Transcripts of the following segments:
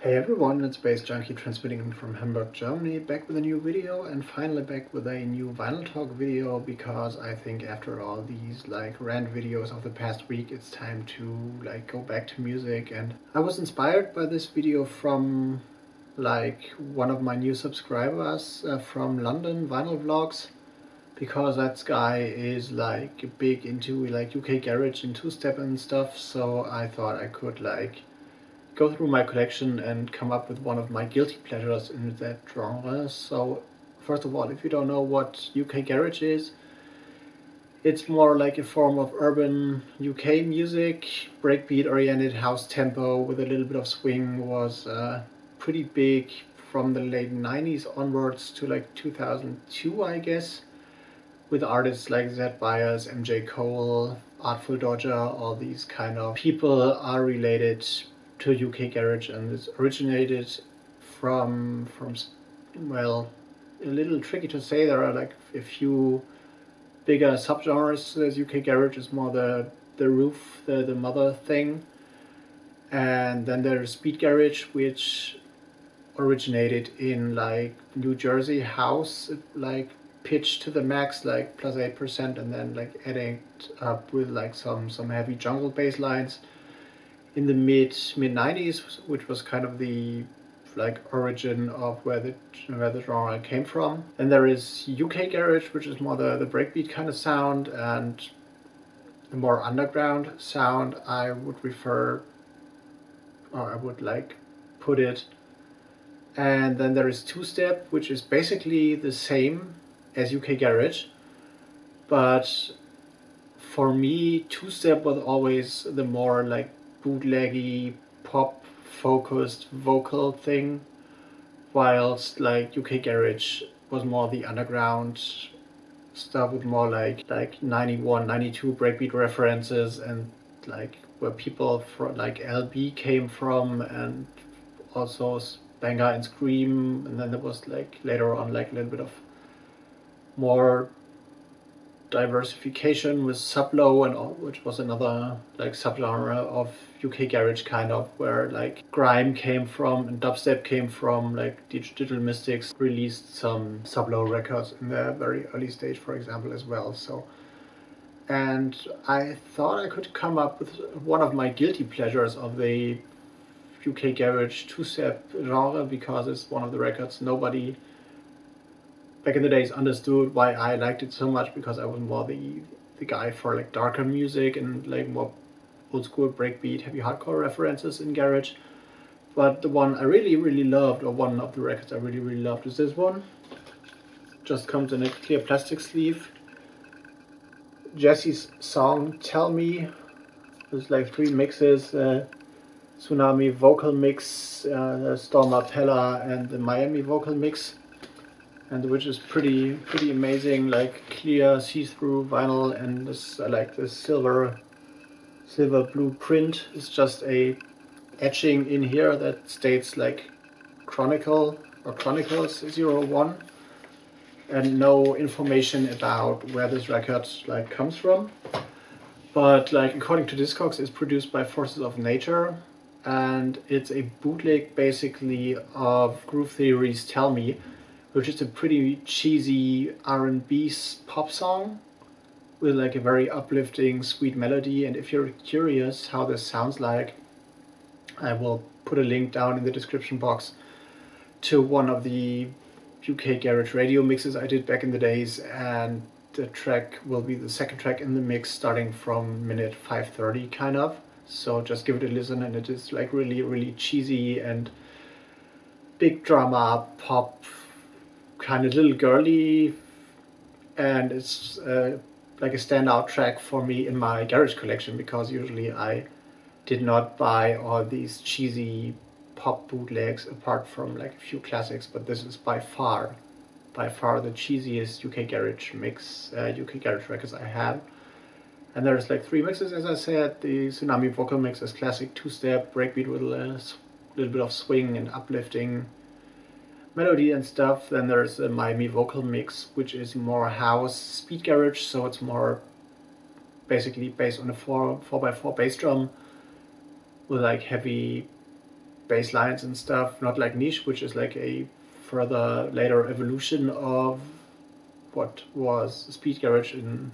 Hey everyone, it's baze.djunkiii transmitting from Hamburg, Germany, back with a new video and finally back with a new vinyl talk video because I think after all these rant videos of the past week it's time to go back to music. And I was inspired by this video from one of my new subscribers from London, Vinyl Vlogs, because that guy is big into UK garage and two-step and stuff, so I thought I could go through my collection and come up with one of my guilty pleasures in that genre. So first of all, if you don't know what UK garage is, it's more like a form of urban UK music. Breakbeat oriented house tempo with a little bit of swing was pretty big from the late 90s onwards to 2002, I guess, with artists like Zed Byers, MJ Cole, Artful Dodger. All these kind of people are related to UK garage, and it's originated from well, a little tricky to say. There are a few bigger subgenres. There's UK garage is more the roof, the mother thing, and then there's speed garage, which originated in New Jersey house, pitched to the max, plus 8%, and then adding up with some heavy jungle bass lines in the mid 90s, which was kind of the origin of where the genre came from. And there is UK garage, which is more the breakbeat kind of sound and the more underground sound, I would put it. And then there is two-step, which is basically the same as UK garage, but for me two-step was always the more bootleggy, pop-focused vocal thing, whilst UK garage was more the underground stuff with more 91, 92 breakbeat references, and where people from LB came from, and also Banger and Scream. And then there was later on a little bit of more diversification with Sublow and all, which was another subgenre of UK garage, kind of where grime came from and dubstep came from. Digital Mystics released some Sublow records in their very early stage, for example, as well. So, and I thought I could come up with one of my guilty pleasures of the UK garage two-step genre, because it's one of the records nobody back in the days understood why I liked it so much, because I was more the guy for darker music and more old school breakbeat, heavy hardcore references in garage. But the one I really loved, or one of the records I really loved, is this one. Just comes in a clear plastic sleeve. Jessie's song Tell Me. There's 3 mixes. Tsunami vocal mix, Storm Appella, and the Miami vocal mix, and which is pretty amazing, clear see-through vinyl. And this this silver blue print is just a etching in here that states Chronicle or Chronicles 01, and no information about where this record comes from. But according to Discogs, it's produced by Forces of Nature, and it's a bootleg basically of Groove Theory's Tell Me, which is a pretty cheesy R&B pop song with a very uplifting, sweet melody. And if you're curious how this sounds like, I will put a link down in the description box to one of the UK garage radio mixes I did back in the days, and the track will be the second track in the mix, starting from minute 5:30 kind of. So just give it a listen, and it is really cheesy and big drama pop, kind of little girly, and it's a standout track for me in my garage collection, because usually I did not buy all these cheesy pop bootlegs apart from a few classics, but this is by far the cheesiest UK garage mix, UK garage records I have. And there's 3 mixes, as I said. The Tsunami vocal mix is classic two-step breakbeat with a little bit of swing and uplifting melody and stuff. Then there's a Miami vocal mix, which is more house speed garage, so it's more basically based on a 4x4 bass drum with heavy bass lines and stuff, not like Niche, which is like a further later evolution of what was Speed Garage in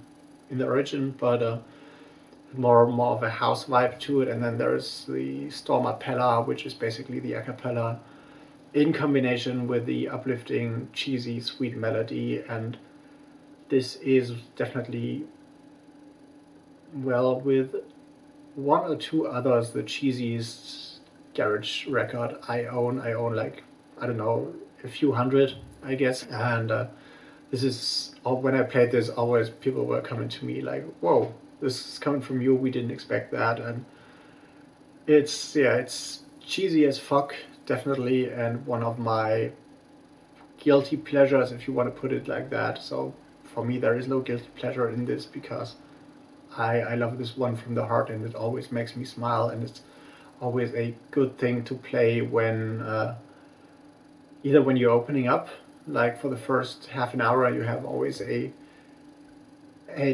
the origin, but more of a house vibe to it. And then there's the Storm Appella, which is basically the a cappella in combination with the uplifting, cheesy, sweet melody. And this is definitely, well, with one or two others, the cheesiest garage record I own. I own like, I don't know, a few hundred, I guess. And this is, when I played this, always people were coming to me like, whoa, this is coming from you, we didn't expect that. And it's, yeah, it's cheesy as fuck, definitely, and one of my guilty pleasures, if you want to put it like that. So for me, there is no guilty pleasure in this, because I love this one from the heart, and it always makes me smile, and it's always a good thing to play when either when you're opening up, like for the first half an hour, you have always a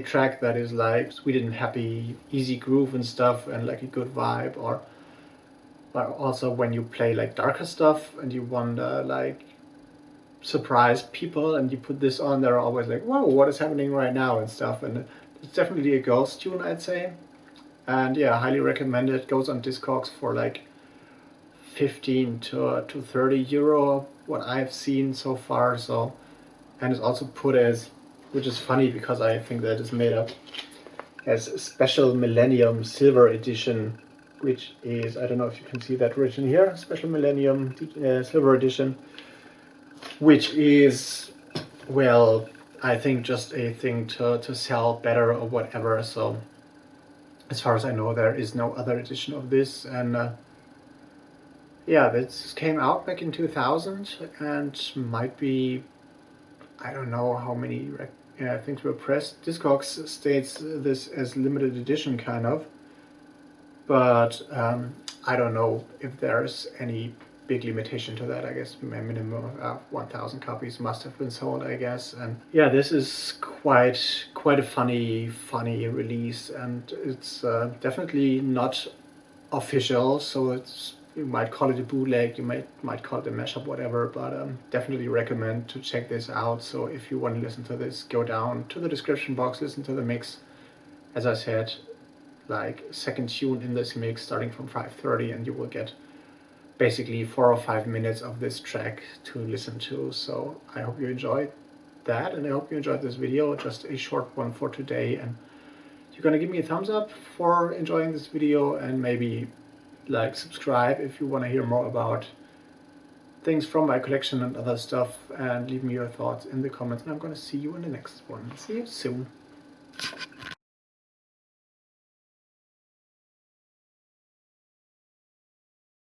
track that is like sweet and happy, easy groove and stuff, and like a good vibe. Or also when you play like darker stuff and you want to like surprise people, and you put this on, they're always like, whoa, what is happening right now and stuff. And it's definitely a girls tune, I'd say. And yeah, highly recommend it. Goes on Discogs for like 15 to 30 euro, what I've seen so far. So, and it's also put as, which is funny because I think that is made up as Special Millennium Silver Edition, which is, I don't know if you can see that written here, Special Millennium Silver Edition, which is, well, I think just a thing to sell better or whatever. So as far as I know, there is no other edition of this. And yeah, this came out back in 2000 and might be, I don't know how many things were pressed. Discogs states this as limited edition, kind of, but I don't know if there's any big limitation to that. I guess a minimum of 1,000 copies must have been sold, I guess. And yeah, this is quite a funny release, and it's definitely not official, so it's, you might call it a bootleg, you might call it a mashup, whatever, but definitely recommend to check this out. So if you want to listen to this, go down to the description box, listen to the mix. As I said, like second tune in this mix starting from 5:30, and you will get basically 4 or 5 minutes of this track to listen to. So I hope you enjoyed that, and I hope you enjoyed this video, just a short one for today. And you're gonna give me a thumbs up for enjoying this video, and maybe like subscribe if you want to hear more about things from my collection and other stuff, and leave me your thoughts in the comments, and I'm gonna see you in the next one. See you soon.